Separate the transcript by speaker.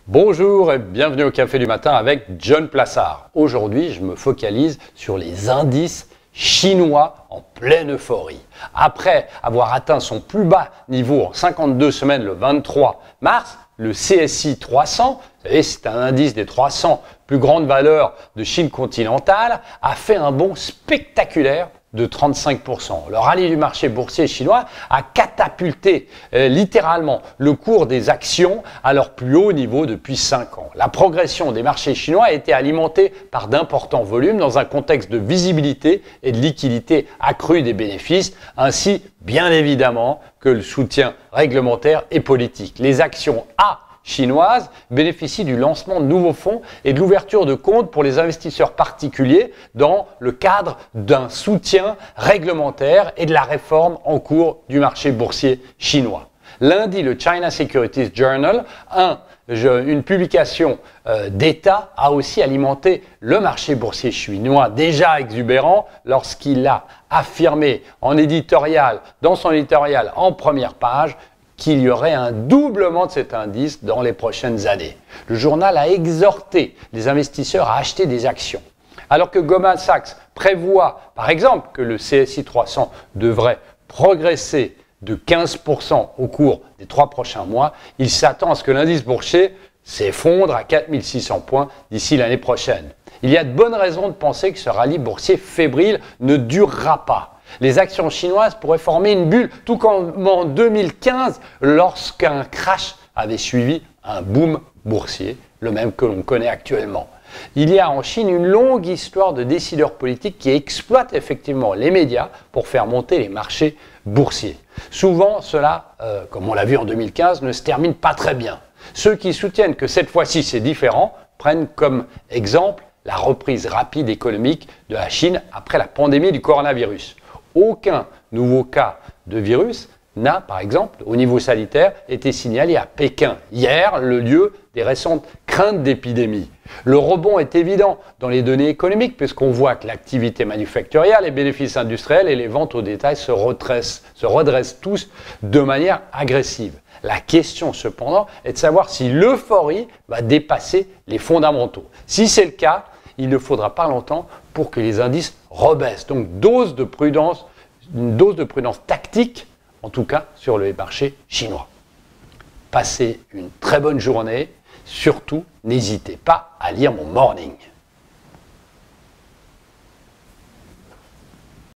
Speaker 1: Bonjour et bienvenue au Café du Matin avec John Plassard. Aujourd'hui, je me focalise sur les indices chinois en pleine euphorie. Après avoir atteint son plus bas niveau en 52 semaines le 23 mars, le CSI 300, c'est un indice des 300 plus grandes valeurs de Chine continentale, a fait un bond spectaculaire de 35%. Le rallye du marché boursier chinois a catapulté littéralement le cours des actions à leur plus haut niveau depuis 5 ans. La progression des marchés chinois a été alimentée par d'importants volumes dans un contexte de visibilité et de liquidité accrue des bénéfices, ainsi bien évidemment que le soutien réglementaire et politique. Les actions A chinoises bénéficient du lancement de nouveaux fonds et de l'ouverture de comptes pour les investisseurs particuliers dans le cadre d'un soutien réglementaire et de la réforme en cours du marché boursier chinois. Lundi, le China Securities Journal, une publication d'État, a aussi alimenté le marché boursier chinois déjà exubérant lorsqu'il a affirmé dans son éditorial en première page qu'il y aurait un doublement de cet indice dans les prochaines années. Le journal a exhorté les investisseurs à acheter des actions. Alors que Goldman Sachs prévoit, par exemple, que le CSI 300 devrait progresser de 15% au cours des 3 prochains mois, il s'attend à ce que l'indice boursier s'effondre à 4600 points d'ici l'année prochaine. Il y a de bonnes raisons de penser que ce rallye boursier fébrile ne durera pas. Les actions chinoises pourraient former une bulle, tout comme en 2015, lorsqu'un crash avait suivi un boom boursier, le même que l'on connaît actuellement. Il y a en Chine une longue histoire de décideurs politiques qui exploitent effectivement les médias pour faire monter les marchés boursiers. Souvent, cela, comme on l'a vu en 2015, ne se termine pas très bien. Ceux qui soutiennent que cette fois-ci c'est différent prennent comme exemple la reprise rapide économique de la Chine après la pandémie du coronavirus. Aucun nouveau cas de virus n'a, par exemple, au niveau sanitaire, été signalé à Pékin, hier, le lieu des récentes craintes d'épidémie. Le rebond est évident dans les données économiques puisqu'on voit que l'activité manufacturière, les bénéfices industriels et les ventes au détail se redressent tous de manière agressive. La question cependant est de savoir si l'euphorie va dépasser les fondamentaux. Si c'est le cas, il ne faudra pas longtemps pour que les indices rebaissent. Donc une dose de prudence tactique, en tout cas sur le marché chinois. Passez une très bonne journée. Surtout, n'hésitez pas à lire mon morning.